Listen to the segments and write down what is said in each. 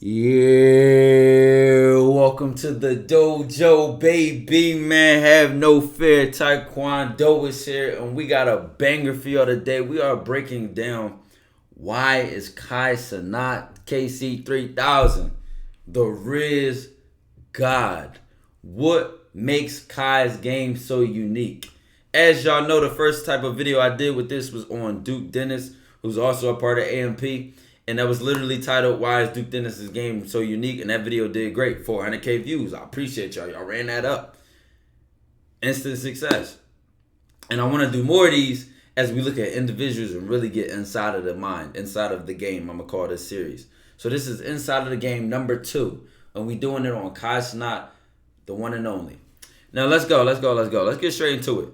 Yeah, welcome to the dojo, baby, man. Have no fear. Taekwondo is here, and we got a banger for y'all today. We are breaking down why is Kai Cenat KC3000 the RIZZ God. What makes Kai's game so unique? As y'all know, the first type of video I did with this was on Duke Dennis, who's also a part of AMP. And that was literally titled, Why is Duke Dennis's game so unique? And that video did great. 400K views. I appreciate y'all. Y'all ran that up. Instant success. And I want to do more of these as we look at individuals and really get inside of the mind, inside of the game. I'm going to call this series. So this is Inside of the Game number 2. And we doing it on Kai Cenat, the one and only. Now let's go. Let's get straight into it.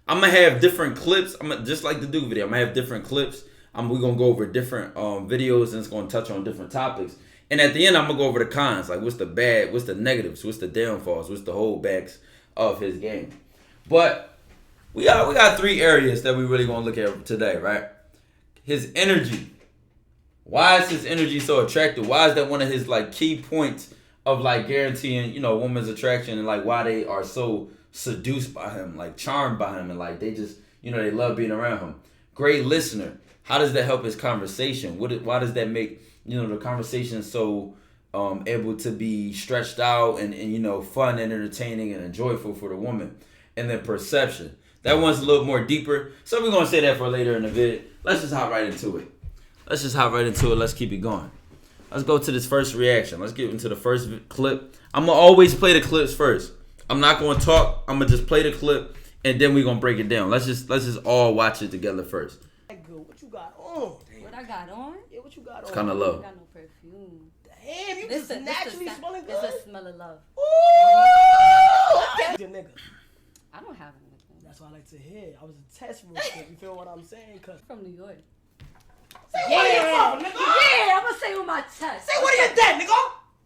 I'm going to have different clips. Just like the Duke video, I'm going to have different clips. We're going to go over different videos, and it's going to touch on different topics. And at the end, I'm going to go over the cons. Like, what's the bad, what's the negatives, what's the downfalls, what's the holdbacks of his game. But we got 3 areas that we really going to look at today, right? His energy. Why is his energy so attractive? Why is that one of his, like, key points of, like, guaranteeing, you know, women's attraction, and, like, why they are so seduced by him, like, charmed by him, and, like, they just, you know, they love being around him. Great listener. How does that help his conversation? Why does that make, you know, the conversation so able to be stretched out and, you know, fun and entertaining and enjoyable for the woman? And then perception. That one's a little more deeper. So we're going to say that for later in the vid. Let's just hop right into it. Let's keep it going. Let's go to this first reaction. Let's get into the first clip. I'm going to always play the clips first. I'm not going to talk. I'm going to just play the clip, and then we're going to break it down. Let's just all watch it together first. What you got on? What I got on? Yeah, what you got on? It's kind of low. I got no perfume. Damn, you just naturally smelling good. It's a smell of love. Ooh! Okay. Your nigga. I don't have anything. That's what I like to hear. I was a test real quick. You feel what I'm saying? Cause From New York. say where you from, nigga? Yeah, I'm gonna say with my chest. Say where you dead, nigga?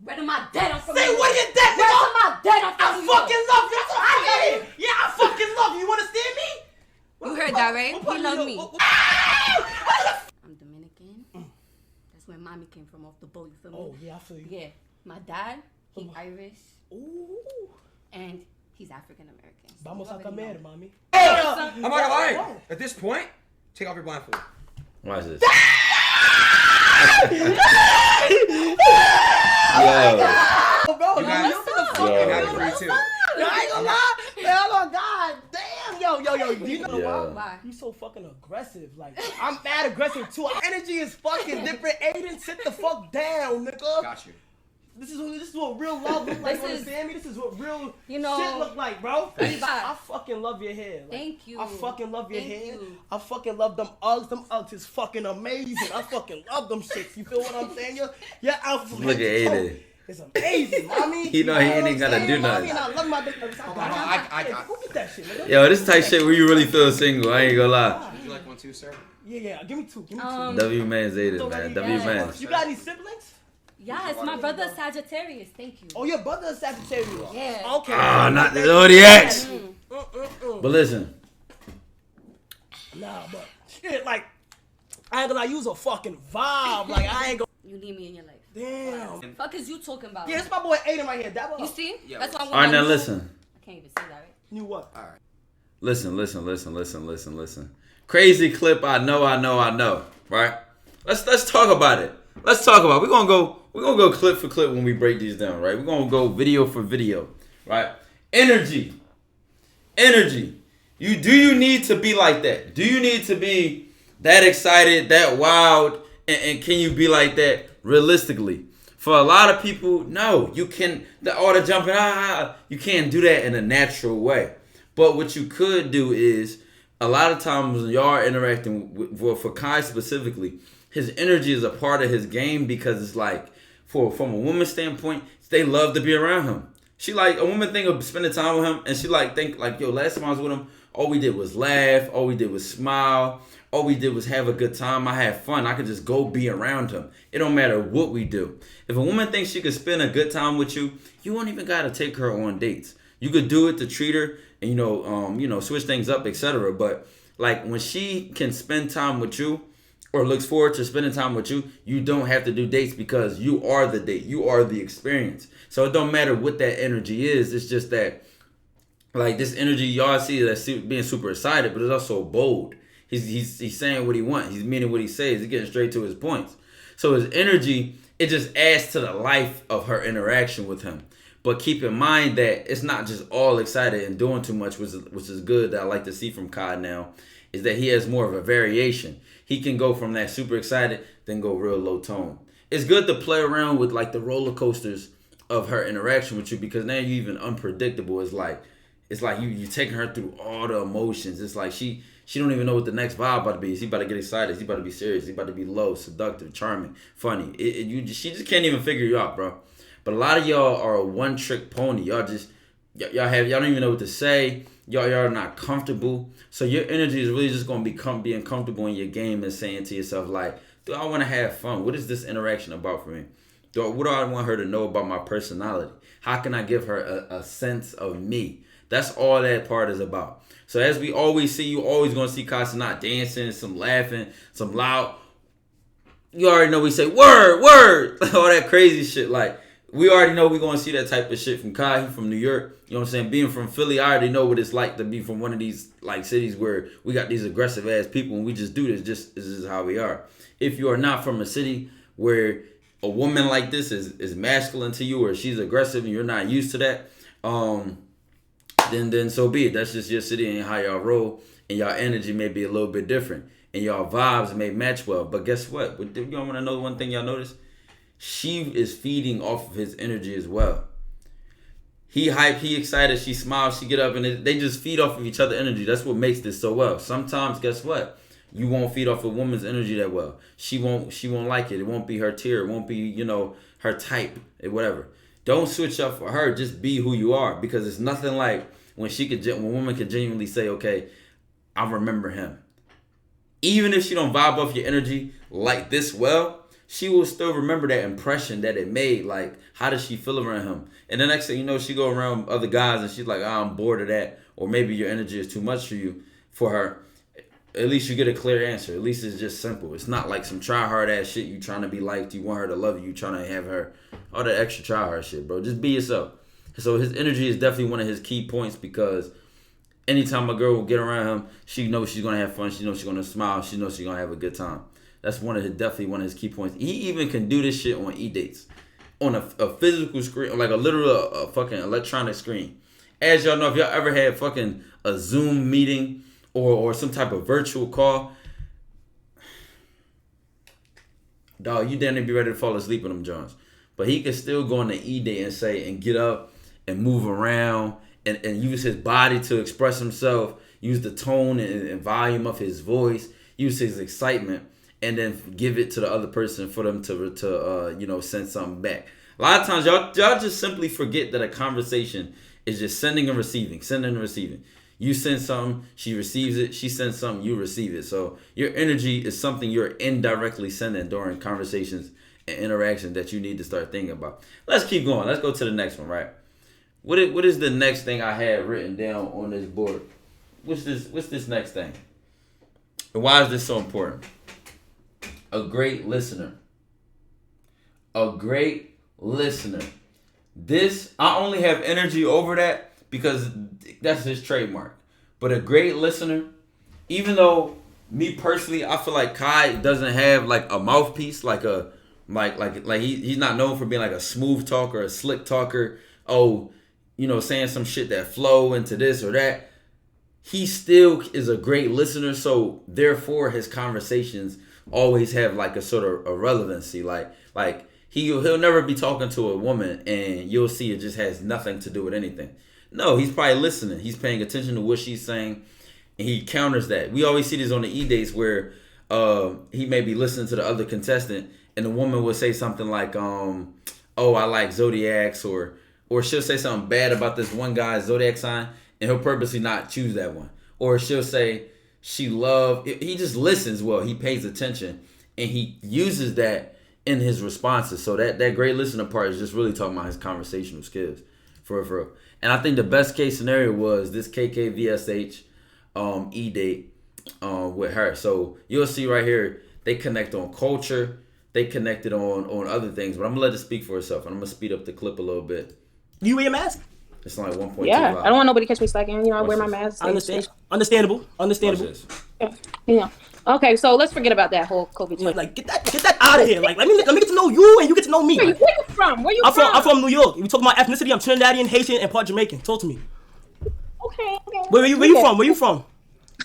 Where to my dead? I'm from Say New York. where you dead, Where nigga? to my dead? I'm I from New York. fucking love you. That's what I hear. Yeah, I fucking love you. You understand me? You heard that, right? What part He of loved New me. York- I'm Dominican. That's where mommy came from, off the boat. You feel me? Oh yeah, I feel you. Yeah. My dad, he Irish, Ooh. and he's African American. So Vamos you a already comer, know. mommy. I'm not gonna lie. At this point, take off your blindfold. Watch this. Oh, bro, You guys- you the fuck Yo. I'm happy for you too. Yo, I ain't gonna lie. Hell on God. Damn. Yo. Do you know Yeah. Why? you so fucking aggressive? Like, I'm mad aggressive too. Our energy is fucking different. Aiden, sit the fuck down, nigga. Got you. This is what real love look like. This You is- understand me? This is what real You know- shit look like, bro. Thanks. I fucking love your hair. Like, Thank you. I fucking love your Thank hair. you. I fucking love them Uggs. Them Uggs is fucking amazing. I fucking love them shits. You feel what I'm saying? Your outfit. Look at Aiden. It's amazing, mommy. He know he know ain't what I'm gotta saying, do mommy? nothing. And I love my bitch. I got Go get that shit, nigga. Yo, this type shit where you really feel single. I ain't gonna lie. Would you like one too, sir? Yeah. Give me two. W Man's Aiden, man. W yes. Man. You got any siblings? Yes, my brother's Sagittarius. Thank you. Oh, your brother is Sagittarius. Yeah. Okay. Ah, not the Zodiacs. Mm. But listen, Nah, but shit, like, I ain't gonna lie, use a fucking vibe. Like, I ain't gonna. You need me in your life. Damn. Fuck is you talking about? Yeah, it's my boy Aiden right here. That You was. see? Yeah, That's why I want all right, now my- listen. I can't even say that, right? You what? All right. Listen. Crazy clip. I know. Right? Let's talk about it. We're gonna go clip for clip when we break these down. Right? We're gonna go video for video. Right? Energy. You need to be like that? Do you need to be that excited, that wild, and can you be like that realistically? For a lot of people, no, you can. All the jumping, you can't do that in a natural way. But what you could do is, a lot of times when y'all are interacting for Kai specifically, his energy is a part of his game because it's like, from a woman's standpoint, they love to be around him. She like, a woman think of spending time with him, and she like think like, yo, last time I was with him, all we did was laugh, all we did was smile, all we did was have a good time. I had fun. I could just go be around him. It don't matter what we do. If a woman thinks she could spend a good time with you, you won't even gotta take her on dates. You could do it to treat her and switch things up, etc. But like when she can spend time with you, or looks forward to spending time with you, you don't have to do dates because you are the date. You are the experience. So it don't matter what that energy is. It's just that, like, this energy y'all see that's being super excited, but it's also bold. He's saying what he wants. He's meaning what he says. He's getting straight to his points. So his energy, it just adds to the life of her interaction with him. But keep in mind that it's not just all excited and doing too much, which is good that I like to see from Kai now, is that he has more of a variation. He can go from that super excited, then go real low tone. It's good to play around with like the roller coasters of her interaction with you, because now you even unpredictable. It's like you taking her through all the emotions. It's like she don't even know what the next vibe about to be. Is he about to get excited? Is he about to be serious? Is he about to be low, seductive, charming, funny? She just can't even figure you out, bro. But a lot of y'all are a one trick pony. Y'all don't even know what to say. Y'all are not comfortable. So your energy is really just gonna become being comfortable in your game and saying to yourself, like, do I want to have fun? What is this interaction about for me? What do I want her to know about my personality? How can I give her a sense of me? That's all that part is about. So as we always see, you always gonna see Kai Cenat dancing, some laughing, some loud. You already know we say word, all that crazy shit. Like, we already know we're gonna see that type of shit from Kai. He from New York. You know what I'm saying? Being from Philly, I already know what it's like to be from one of these like cities where we got these aggressive ass people and we just do this. This is how we are. If you are not from a city where a woman like this is masculine to you, or she's aggressive and you're not used to that, then so be it. That's just your city and how y'all roll, and y'all energy may be a little bit different, and y'all vibes may match well. But guess what? You don't want to know one thing y'all notice? She is feeding off of his energy as well. He hype, he excited, she smiles, she get up, and they just feed off of each other energy. That's what makes this so well. Sometimes, guess what? You won't feed off a woman's energy that well. She won't like it. It won't be her tier. It won't be, her type or whatever. Don't switch up for her. Just be who you are, because it's nothing like when a woman can genuinely say, okay, I remember him. Even if she don't vibe off your energy like this well, she will still remember that impression that it made. Like, how does she feel around him? And the next thing you know, she go around other guys and she's like, oh, I'm bored of that. Or maybe your energy is too much for her. At least you get a clear answer. At least it's just simple. It's not like some try hard ass shit. You trying to be liked. You want her to love you. You trying to have her. All that extra try hard shit, bro. Just be yourself. So his energy is definitely one of his key points, because anytime a girl will get around him, she knows she's going to have fun. She knows she's going to smile. She knows she's going to have a good time. That's definitely one of his key points. He even can do this shit on e-dates. On a physical screen, like a literal fucking electronic screen. As y'all know, if y'all ever had fucking a Zoom meeting or some type of virtual call, dog, you damn near be ready to fall asleep in them joints. But he can still go on the e-date and get up and move around and use his body to express himself, use the tone and volume of his voice, use his excitement, and then give it to the other person for them to send something back. A lot of times y'all just simply forget that a conversation is just sending and receiving. You send something, she receives it. She sends something, you receive it. So your energy is something you're indirectly sending during conversations and interactions that you need to start thinking about. Let's keep going. Let's go to the next one, right? What is the next thing I had written down on this board? What's this next thing? And why is this so important? A great listener. A great listener. This, I only have energy over that because that's his trademark. But a great listener, even though me personally, I feel like Kai doesn't have like a mouthpiece, like he's not known for being like a smooth talker, a slick talker. Oh, saying some shit that flow into this or that. He still is a great listener, so therefore his conversations always have like a sort of a relevancy. Like he'll never be talking to a woman and you'll see it just has nothing to do with anything. No, he's probably listening. He's paying attention to what she's saying, and he counters that. We always see this on the e-dates where he may be listening to the other contestant, and the woman will say something like, oh, I like zodiacs, or she'll say something bad about this one guy's zodiac sign, and he'll purposely not choose that one. Or she'll say he just listens well. He pays attention, and he uses that in his responses. So that great listener part is just really talking about his conversational skills. For real. And I think the best case scenario was this KKVSH e-date with her. So you'll see right here, They connect on culture. They connected on other things. But I'm gonna let it speak for itself, and I'm gonna speed up the clip a little bit. Do you wear your mask? It's like 1.2 Yeah, loud. I don't want nobody to catch me slacking. You know, I wear my this. mask. I understand. Understandable. Watch Understandable. this. Yeah. Okay, so let's forget about that whole COVID thing. Like get that out of here. Like let me get to know you and you get to know me. Where you from? Where you from? I'm from New York. We talking about ethnicity. I'm Trinidadian, Haitian, and part Jamaican. Talk to me. Okay. Where you from? Where you from?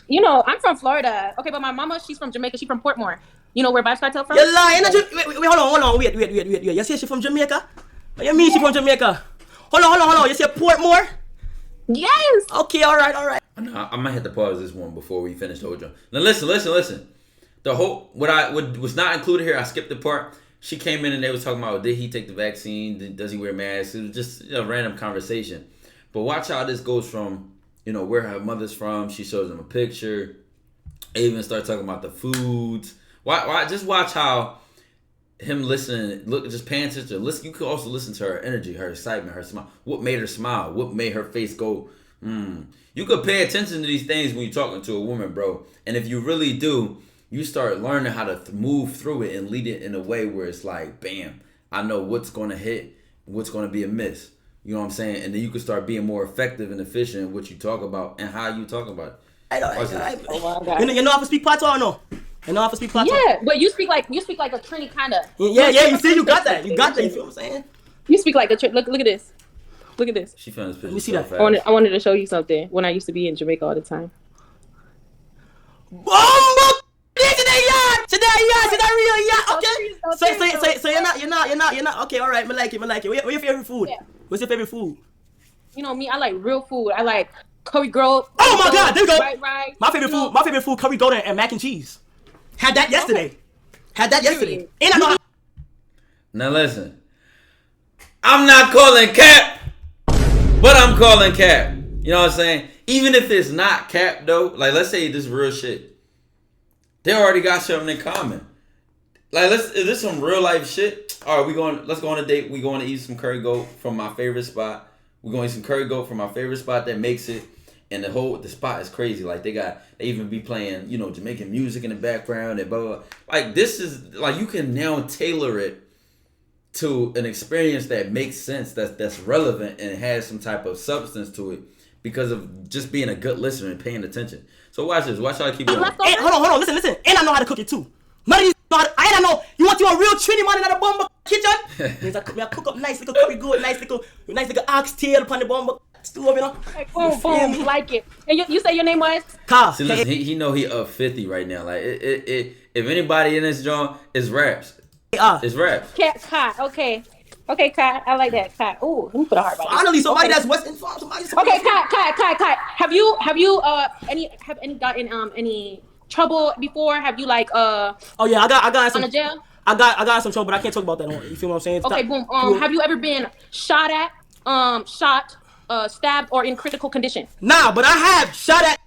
You know, I'm from Florida. Okay, but my mama, she's from Jamaica. She's from Portmore. You know where Vibes Cartel from? You're lying. Wait, hold on. Wait. You say she from Jamaica? What you mean she from Jamaica? Hold on. You say Portmore? Yes. Okay, all right. I might have to pause this one before we finish the whole joint. Now listen. The whole what was not included here. I skipped the part. She came in and they was talking about, did he take the vaccine? Does he wear masks? It was just a random conversation. But watch how this goes from, where her mother's from. She shows them a picture. They even start talking about the foods. Why? Just watch how him listening, just paying attention. Listen, you could also listen to her energy, her excitement, her smile. What made her smile? What made her face go? You could pay attention to these things when you're talking to a woman, bro. And if you really do, you start learning how to move through it and lead it in a way where it's like, bam, I know what's going to hit, what's going to be a miss. You know what I'm saying? And then you can start being more effective and efficient in what you talk about and how you talk about it. I know. Oh my God. You know how to speak Patois or no? You know how to speak Patois? Yeah, but you speak like a Trini kind of. Yeah. You see, you got that. You feel what I'm saying? You speak like a Trini. Look at this. Look at this. She found this picture. Let me see so that. fast. I wanted to show you something when I used to be in Jamaica all the time. See that real yacht, okay? So you're not, okay, all right, I like it. What's your favorite food? Yeah. What's your favorite food? You know me, I like real food. I like curry grilled. Oh my God, there we go. White rice. My favorite food, curry goat and mac and cheese. Had that yesterday. And I know how. Now listen, I'm not calling cap, but I'm calling cap. You know what I'm saying? Even if it's not cap though, like let's say this is real shit. They already got something in common. Like is this some real life shit? All right, let's go on a date. We going to eat some curry goat from my favorite spot. We're going to eat some curry goat from my favorite spot that makes it. And the spot is crazy. Like they even be playing, Jamaican music in the background and blah, blah, blah. Like this is like you can now tailor it to an experience that makes sense, that's relevant and has some type of substance to it because of just being a good listener and paying attention. So watch this. Watch how I keep going. And, hold on, listen. And I know how to cook it too. None of these know how to, I know. You want your real Trini man in the bomb kitchen? Means I cook up nice little curry good, nice little oxtail upon the bomb stew, Like, boom, like it. And you say your name was? Car. See, listen, he know he up 50 right now. Like if anybody in this joint is raps. It's raps. Cat. Okay, Cat. I like that. Cat. Ooh, let me put a heart by Finally, somebody okay. that's West Informed. Okay, Cat. Have you gotten any trouble before? Have you like Oh yeah, I got some. on a jail? I got some trouble, but I can't talk about that. You feel what I'm saying? Okay, boom. Have you ever been shot at, stabbed, or in critical condition? Nah, but I have shot at,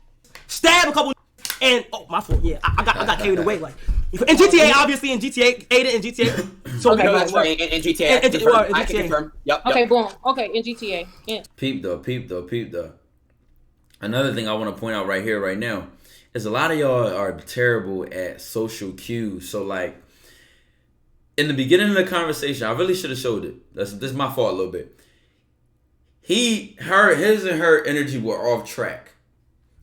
stabbed a couple, and my fault. Yeah, I got carried away. Like in GTA, obviously in GTA, Ada in GTA. So Okay, in GTA, I can confirm. Yep. Okay, boom. Okay, in GTA. Yeah. Peep though. Another thing I want to point out right here, right now, is a lot of y'all are terrible at social cues. So like, in the beginning of the conversation, I really should have showed it. This is my fault a little bit. His and her energy were off track.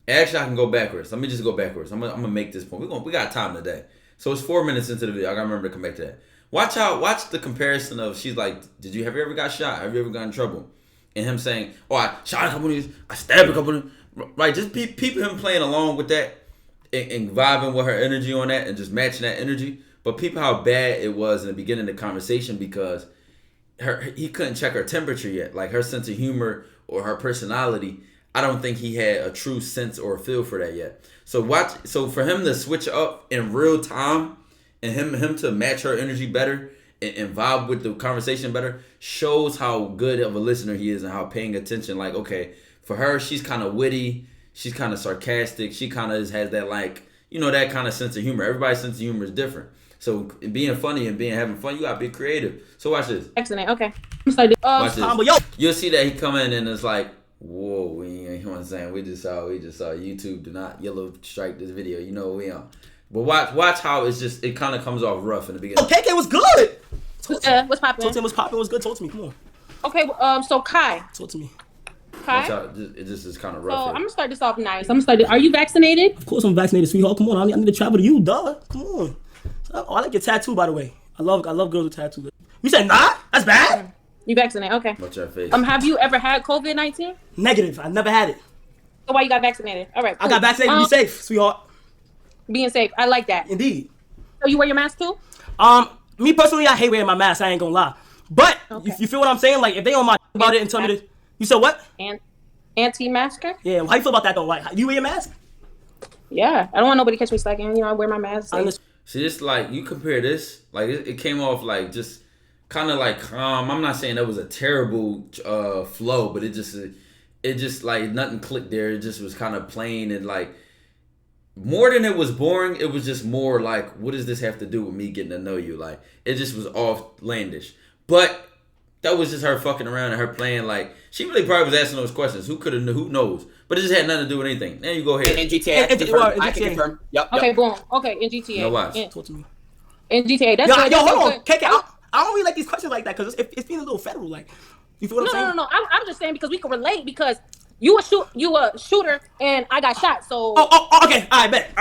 Actually, I can go backwards. Let me just go backwards. I'm gonna make this point. We got time today. So it's 4 minutes into the video. I gotta remember to come back to that. Watch the comparison of she's like, have you ever got shot? Have you ever got in trouble? And him saying, oh, I shot a couple of these, I stabbed a couple of these. Right, just people him playing along with that and vibing with her energy on that and just matching that energy. But people how bad it was in the beginning of the conversation because he couldn't check her temperature yet. Like her sense of humor or her personality, I don't think he had a true sense or feel for that yet. So for him to switch up in real time and him to match her energy better and vibe with the conversation better shows how good of a listener he is and how paying attention. Like, okay, for her, she's kind of witty, she's kind of sarcastic, she kind of has that that kind of sense of humor. Everybody's sense of humor is different. So being funny and having fun, you gotta be creative. So watch this. Excellent. Okay. I'm sorry. Watch this. You'll see that he come in and it's like, whoa, you know what I'm saying? We just saw YouTube do not yellow strike this video. You know what we on. But watch how it kind of comes off rough in the beginning. Oh, KK was good. What's popping? Talk to him. What's popping? Was good. Talk to me. Come on. Okay, so Kai. Talk to me. Watch Kai. out, it just is kind of So rough. I'm gonna start this off nice. Are you vaccinated? Of course I'm vaccinated, sweetheart. Come on. I need to travel to you, duh. Come on. Oh, I like your tattoo, by the way. I love girls with tattoos. You said nah? That's bad. You vaccinated? Okay. Watch your face. Have you ever had COVID-19? Negative. I never had it. So why you got vaccinated? All right. I got vaccinated to be safe, sweetheart. Being safe. I like that. Indeed. So you wear your mask too? Me personally, I hate wearing my mask. I ain't gonna lie. But Okay. you feel what I'm saying? Like if they on my about it and tell me to, you said what? And anti-masker? Yeah. How you feel about that though? Like, do you wear your mask? Yeah. I don't want nobody to catch me slacking. You know, I wear my mask. See, this like you compare this, like it came off like just kind of like calm. I'm not saying that was a terrible flow, but it just like nothing clicked there. It just was kind of plain and like more than it was boring. It was just more like, what does this have to do with me getting to know you? Like it just was offlandish. But that was just her fucking around and her playing like she really probably was asking those questions. Who could have? Who knows? But it just had nothing to do with anything. Now you go ahead. In GTA, I can confirm. Yep. Okay, boom. Okay, in GTA. No watch. Talk to me. In GTA. That's Yo, good. yo, That's hold on. good. KK, I don't really like these questions like that because it's being a little federal. Like, you feel what I'm saying? No. I'm just saying because we can relate because you a shooter and I got shot. So. Oh, okay. I bet.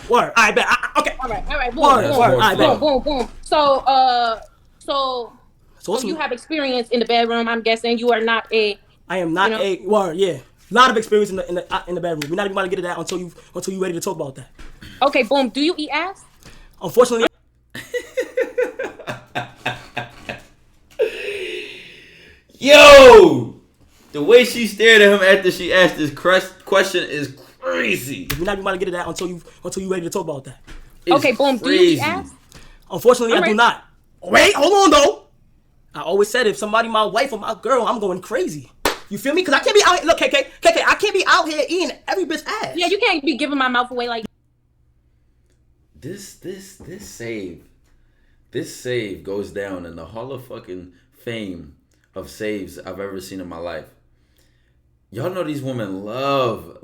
Word. I bet. Okay. All right. Boom. Word. Boom. I bet. Boom. So you have experience in the bedroom. I'm guessing you are not a. I am not you know? a word. Yeah. A lot of experience in the bedroom. We're not even about to get to that until you ready to talk about that. Okay. Boom. Do you eat ass? Unfortunately. Yo! The way she stared at him after she asked this question is crazy. We're not even about to get to that until you ready to talk about that. It's Okay, boom. crazy. Do you eat ass? Unfortunately, I'm I do ready. not. Wait, hold on though. I always said if somebody my wife or my girl, I'm going crazy. You feel me? Because I can't be out here. Look, KK, I can't be out here eating every bitch ass. Yeah, you can't be giving my mouth away like. This save goes down in the Hall of fucking Fame of saves I've ever seen in my life. Y'all know these women love.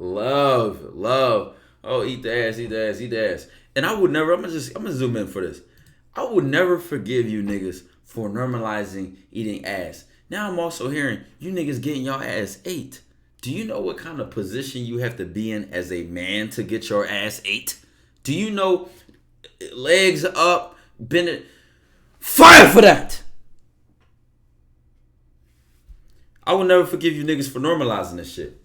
Oh, eat the ass. And I would never. I'm gonna zoom in for this. I would never forgive you niggas for normalizing eating ass. Now I'm also hearing you niggas getting y'all ass ate. Do you know what kind of position you have to be in as a man to get your ass ate? Do you know legs up, bend fire for that? I will never forgive you niggas for normalizing this shit.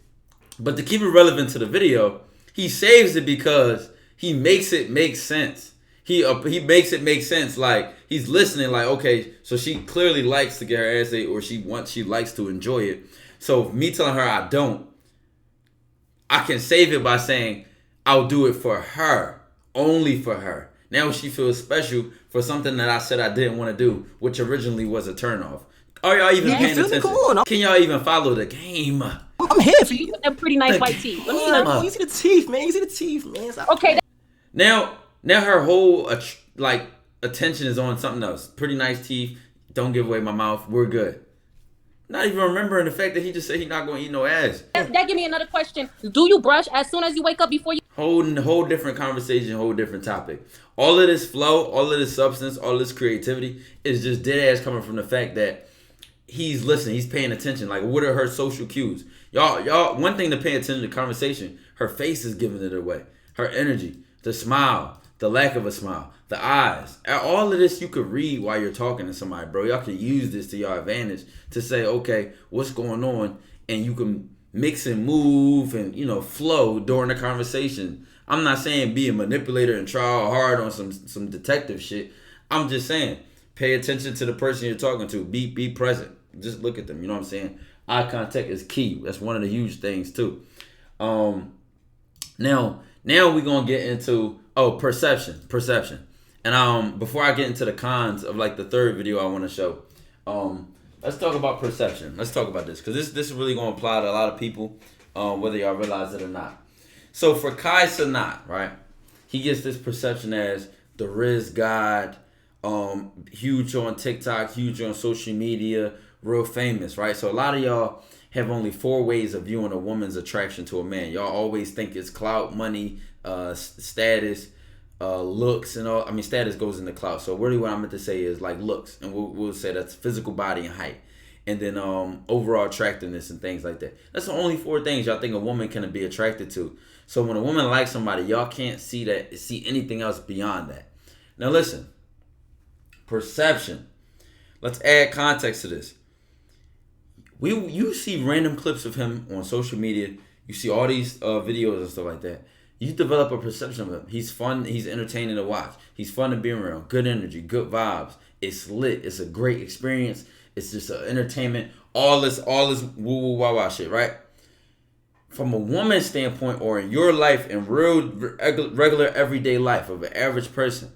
But to keep it relevant to the video, he saves it because he makes it make sense. He makes it make sense. Like he's listening. Like okay, so she clearly likes to get her ass ate, or she likes to enjoy it. So me telling her I don't, I can save it by saying I'll do it for her, only for her. Now she feels special for something that I said I didn't want to do, which originally was a turnoff. Are y'all even paying feel me? attention? Come on. Can y'all even follow the game? I'm here for you. A pretty nice white teeth. Let me see Come that. on, you see the teeth, man. You see the teeth, man. Stop. Okay. Now her whole attention is on something else. Pretty nice teeth. Don't give away my mouth. We're good. Not even remembering the fact that he just said he's not going to eat no ass. That give me another question. Do you brush as soon as you wake up before you? Whole different conversation, whole different topic. All of this flow, all of this substance, all this creativity is just dead ass coming from the fact that he's listening, he's paying attention. Like, what are her social cues? Y'all, one thing to pay attention to conversation, her face is giving it away. Her energy, the smile, the lack of a smile, the eyes. All of this you could read while you're talking to somebody, bro. Y'all can use this to your advantage to say, okay, what's going on? And you can mix and move and, flow during the conversation. I'm not saying be a manipulator and try hard on some detective shit. I'm just saying, pay attention to the person you're talking to. Be present. Just look at them. You know what I'm saying? Eye contact is key. That's one of the huge things too. Now we're gonna get into perception. And before I get into the cons of like the third video I want to show, let's talk about perception. Let's talk about this because this is really gonna apply to a lot of people, whether y'all realize it or not. So for Kai Cenat, right? He gets this perception as the RIZZ God, huge on TikTok, huge on social media, real famous, right? So a lot of y'all have only 4 ways of viewing a woman's attraction to a man. Y'all always think it's clout, money, status, looks and all. I mean, status goes into clout. So really, what I meant to say is like looks, and we'll say that's physical body and height, and then overall attractiveness and things like that. That's the only 4 things y'all think a woman can be attracted to. So when a woman likes somebody, y'all can't see anything else beyond that. Now listen, perception. Let's add context to this. You see random clips of him on social media. You see all these videos and stuff like that. You develop a perception of him. He's fun. He's entertaining to watch. He's fun to be around. Good energy, good vibes. It's lit. It's a great experience. It's just an entertainment. All this woo woo wah wah shit, right? From a woman's standpoint, or in your life, in real regular everyday life of an average person,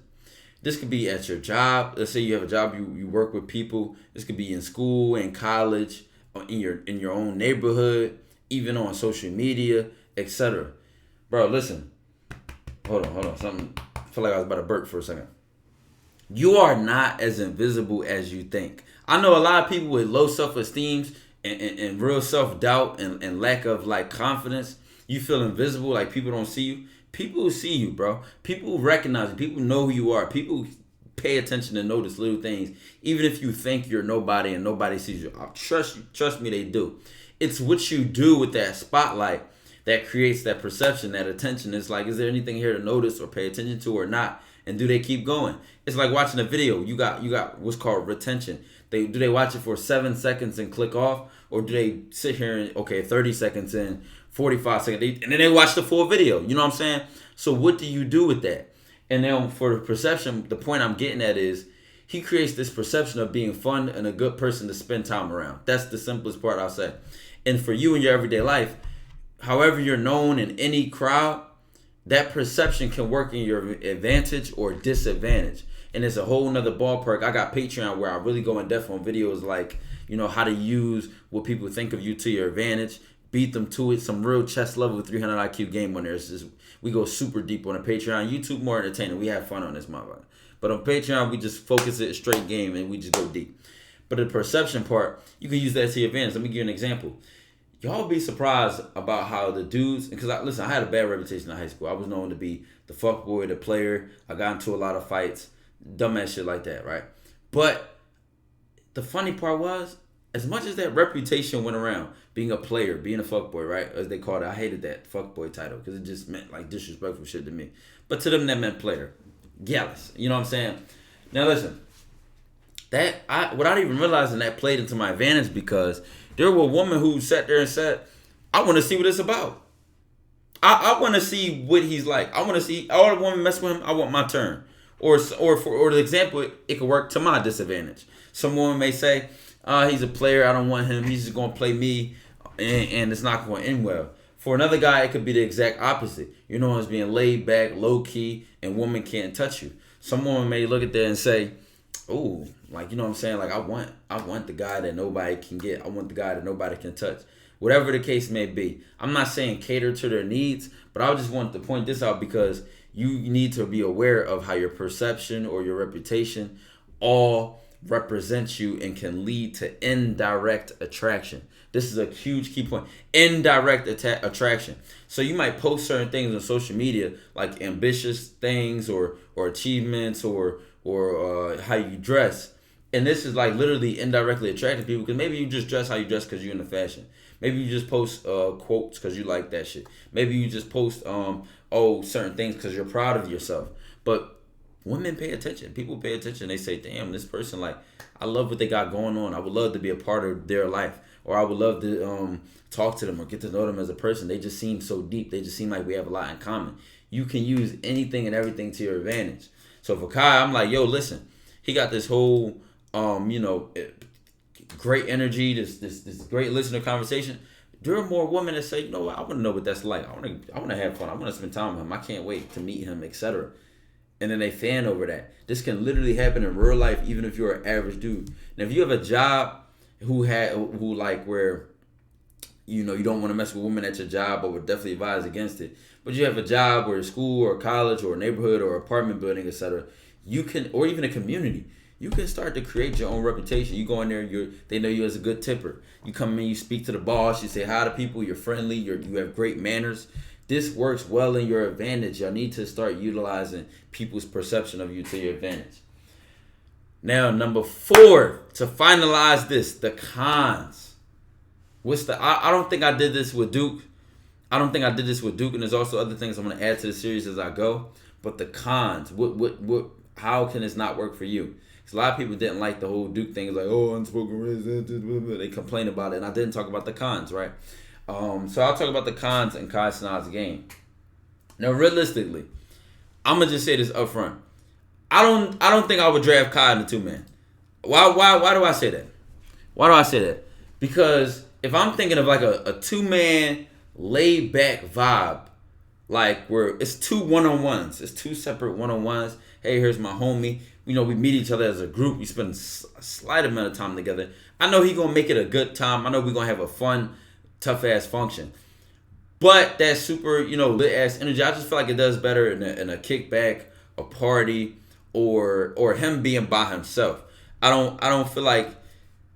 this could be at your job. Let's say you have a job, you work with people. This could be in school, in college, in your own neighborhood, even on social media, etc. Bro, listen. Hold on. Something. I feel like I was about to burp for a second. You are not as invisible as you think. I know a lot of people with low self-esteem and real self-doubt and lack of like confidence. You feel invisible, like people don't see you. People see you, bro. People recognize you. People know who you are. People pay attention and notice little things, even if you think you're nobody and nobody sees you. Trust me, they do. It's what you do with that spotlight that creates that perception, that attention. It's like, is there anything here to notice or pay attention to or not? And do they keep going? It's like watching a video. You got what's called retention. Do they watch it for 7 seconds and click off, or do they sit here and 30 seconds in, 45 seconds, and then they watch the full video? You know what I'm saying? So what do you do with that? And then for the perception, the point I'm getting at is he creates this perception of being fun and a good person to spend time around. That's the simplest part I'll say. And for you in your everyday life, however you're known in any crowd, that perception can work in your advantage or disadvantage. And it's a whole nother ballpark. I got Patreon where I really go in depth on videos like, how to use what people think of you to your advantage, beat them to it. Some real chess level 300 IQ game on there. It's just, we go super deep on the Patreon. YouTube more entertaining. We have fun on this motherfucker. But on Patreon, we just focus it straight game and we just go deep. But the perception part, you can use that to your advantage. Let me give you an example. Y'all be surprised about how the dudes, because I had a bad reputation in high school. I was known to be the fuckboy, the player. I got into a lot of fights, dumbass shit like that, right? But the funny part was, as much as that reputation went around, being a player, being a fuckboy, right, as they called it, I hated that fuckboy title because it just meant like disrespectful shit to me. But to them, that meant player, gallus. You know what I'm saying? Now listen, without even realizing that played into my advantage, because there were women who sat there and said, I want to see what it's about. I want to see what he's like. I want to see all the women mess with him. I want my turn. Or the example, it could work to my disadvantage. Some woman may say, he's a player. I don't want him. He's just going to play me, and it's not going to end well. For another guy, it could be the exact opposite. You know, it's being laid back, low key, and woman can't touch you. Some woman may look at that and say, "Oh, like, you know what I'm saying? Like, I want the guy that nobody can get. I want the guy that nobody can touch." Whatever the case may be. I'm not saying cater to their needs, but I just want to point this out because you need to be aware of how your perception or your reputation all represents you and can lead to indirect attraction. This is a huge key point. Indirect attraction. So you might post certain things on social media, like ambitious things or achievements or how you dress. And this is like literally indirectly attracting people, because maybe you just dress how you dress because you're into fashion. Maybe you just post quotes because you like that shit. Maybe you just post certain things because you're proud of yourself. But women pay attention. People pay attention. They say, damn, this person, like, I love what they got going on. I would love to be a part of their life. Or I would love to talk to them or get to know them as a person. They just seem so deep. They just seem like we have a lot in common. You can use anything and everything to your advantage. So for Kai, I'm like, yo, listen, he got this whole, great energy, this great listener conversation. There are more women that say, you know what, I want to know what that's like. I want to have fun. I want to spend time with him. I can't wait to meet him, etc. And then they fan over that. This can literally happen in real life, even if you're an average dude. Now, if you have a job where you don't want to mess with women at your job, I would definitely advise against it. But you have a job or a school or college or a neighborhood or apartment building, etc. You can, or even a community, you can start to create your own reputation. You go in there, they know you as a good tipper. You come in, you speak to the boss, you say hi to people, you're friendly, you have great manners. this works well in your advantage. Y'all need to start utilizing people's perception of you to your advantage. Now, number 4, to finalize this, the cons. I don't think I did this with Duke. And there's also other things I'm going to add to the series as I go. But the cons, how can this not work for you? Because a lot of people didn't like the whole Duke thing. It's like, oh, unspoken racism. They complain about it, and I didn't talk about the cons, right? So I'll talk about the cons in Kai Cenat's game. Now, realistically, I'm gonna just say this up front. I don't think I would draft Kai in the 2-man. Why do I say that? Why do I say that? Because if I'm thinking of like a 2-man laid back vibe, like where it's 2 one-on-ones, it's 2 separate one-on-ones. Hey, here's my homie. We meet each other as a group. We spend a slight amount of time together. I know he gonna make it a good time. I know we gonna have a fun, tough ass function. But that super, lit ass energy, I just feel like it does better in a kickback, a party, or him being by himself. I don't feel like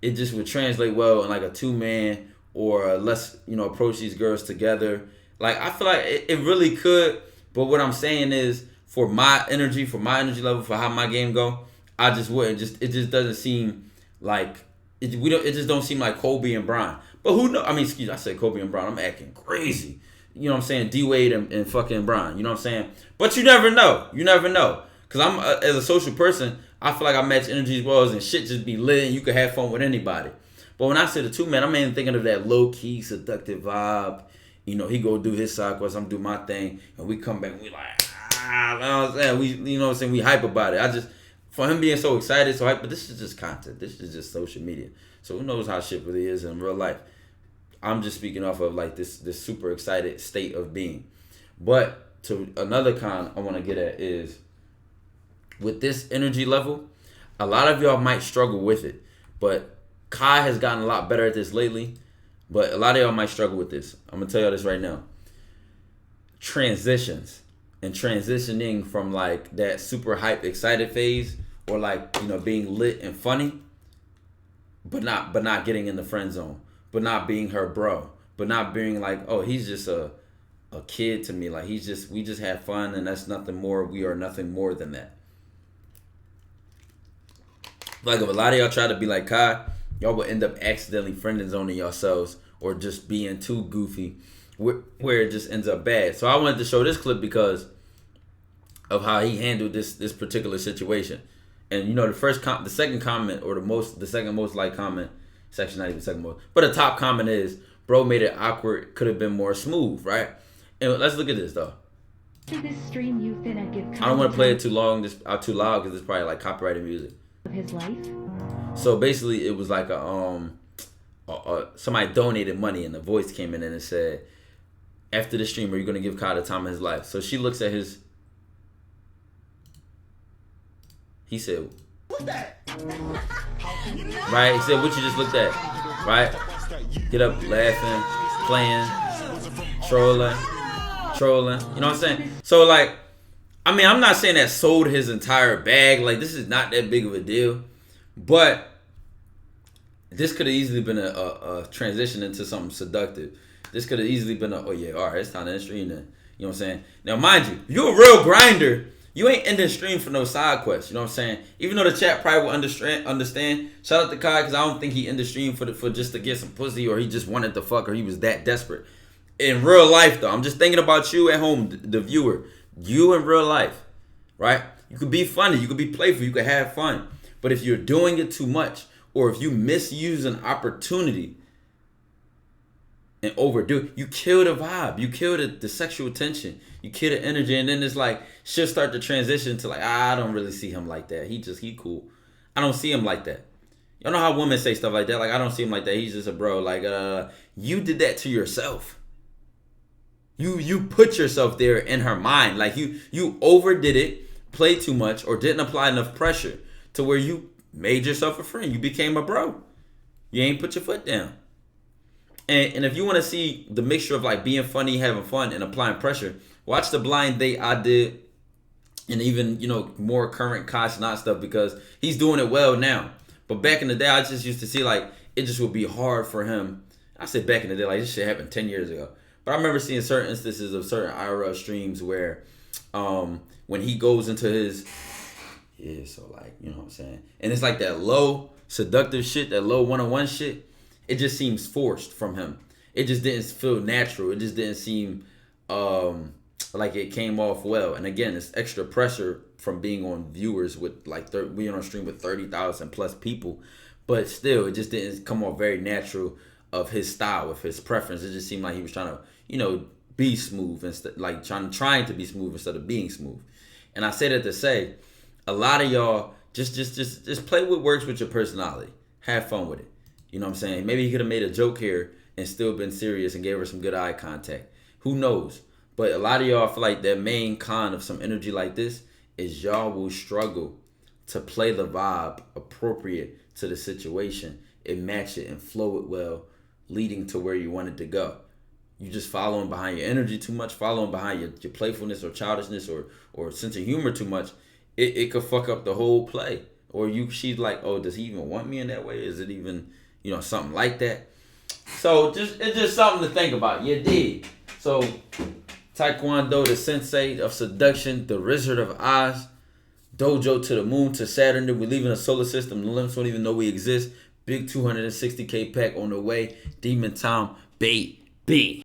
it just would translate well in like a 2-man, or let's approach these girls together. Like, I feel like it really could, but what I'm saying is, for my energy level, for how my game go, I just wouldn't. It just doesn't seem like it just don't seem like Kobe and Bron. But who knows? I mean, I said Kobe and Bron. I'm acting crazy. You know what I'm saying? D-Wade and fucking Bron. You know what I'm saying? But you never know. Because I'm, as a social person, I feel like I match energies well, and shit just be lit, and you can have fun with anybody. But when I say the 2-man, I'm even thinking of that low-key, seductive vibe. He go do his side quest, I'm do my thing, and we come back and we like, you know what I'm saying? We hype about it. For him being so excited, so hype, but this is just content. This is just social media. So who knows how shit really is in real life. I'm just speaking off of like this super excited state of being. But to another con I want to get at is, with this energy level, a lot of y'all might struggle with it. But Kai has gotten a lot better at this lately. But a lot of y'all might struggle with this. I'm going to tell y'all this right now. Transitions. And transitioning from like that super hype excited phase, or like, being lit and funny, but not getting in the friend zone, but not being her bro, but not being like, oh, he's just a kid to me. Like, we just had fun, and that's nothing more. We are nothing more than that. Like, if a lot of y'all try to be like Kai, y'all will end up accidentally friend zoning yourselves, or just being too goofy, where it just ends up bad. So I wanted to show this clip because of how he handled this particular situation. And the second comment, or the second most liked comment, section not even second most, but the top comment is, bro made it awkward, could have been more smooth, right? And let's look at this though. This stream you finna give I don't want to play it too loud because it's probably like copyrighted music. of his life. So basically, it was like somebody donated money, and the voice came in and it said, after the stream, are you gonna give Kai the time of his life? So she looks at his. He said, "What's that?" Right? He said, "What you just looked at?" Right? Get up, laughing, playing, trolling. You know what I'm saying? So like, I mean, I'm not saying that sold his entire bag. Like, this is not that big of a deal, but this could have easily been a transition into something seductive. This could have easily been oh yeah, all right, it's time to end stream then. You know what I'm saying? Now, mind you, if you're a real grinder, you ain't ending stream for no side quest. You know what I'm saying? Even though the chat probably will understand. Shout out to Kai, because I don't think he ended stream for just to get some pussy, or he just wanted to fuck, or he was that desperate. In real life, though, I'm just thinking about you at home, the viewer. You in real life, right? You could be funny, you could be playful, you could have fun. But if you're doing it too much, or if you misuse an opportunity and overdo, you kill the vibe, you kill the sexual tension, you kill the energy, and then it's like she'll start to transition to like, I don't really see him like that. He cool. I don't see him like that. Y'all know how women say stuff like that? Like, I don't see him like that. He's just a bro. Like, you did that to yourself. You put yourself there in her mind. Like, you overdid it, played too much, or didn't apply enough pressure to where you made yourself a friend. You became a bro. You ain't put your foot down. And if you want to see the mixture of like being funny, having fun, and applying pressure, watch the blind date I did, and even, more current Kai Cenat stuff, because he's doing it well now. But back in the day, I just used to see like it just would be hard for him. I said back in the day, like this shit happened 10 years ago. But But I remember seeing certain instances of certain IRL streams where when he goes into his so like, you know what I'm saying? And it's like that low seductive shit, that low one-on-one shit, it just seems forced from him. It just didn't feel natural. It just didn't seem like it came off well. And again, it's extra pressure from being on viewers with like being on a stream with 30,000 plus people. But still, it just didn't come off very natural of his style, of his preference. It just seemed like he was trying to, you know, be smooth instead, like trying to be smooth instead of being smooth. And I say that to say, a lot of y'all just play what works with your personality. Have fun with it. You know what I'm saying? Maybe he could have made a joke here and still been serious and gave her some good eye contact. Who knows? But a lot of y'all feel like the main con of some energy like this is y'all will struggle to play the vibe appropriate to the situation and match it and flow it well, leading to where you want it to go. You just following behind your energy too much, following behind your playfulness or childishness or sense of humor too much. It could fuck up the whole play. Or she's like, oh, does he even want me in that way? Is it even, you know, something like that? So it's just something to think about. You dig? So Taekwondo, the sensei of seduction, the Wizard of Oz, Dojo to the moon to Saturn. We're leaving the solar system. The limits don't even know we exist. Big 260K pack on the way. Demon Time, baby.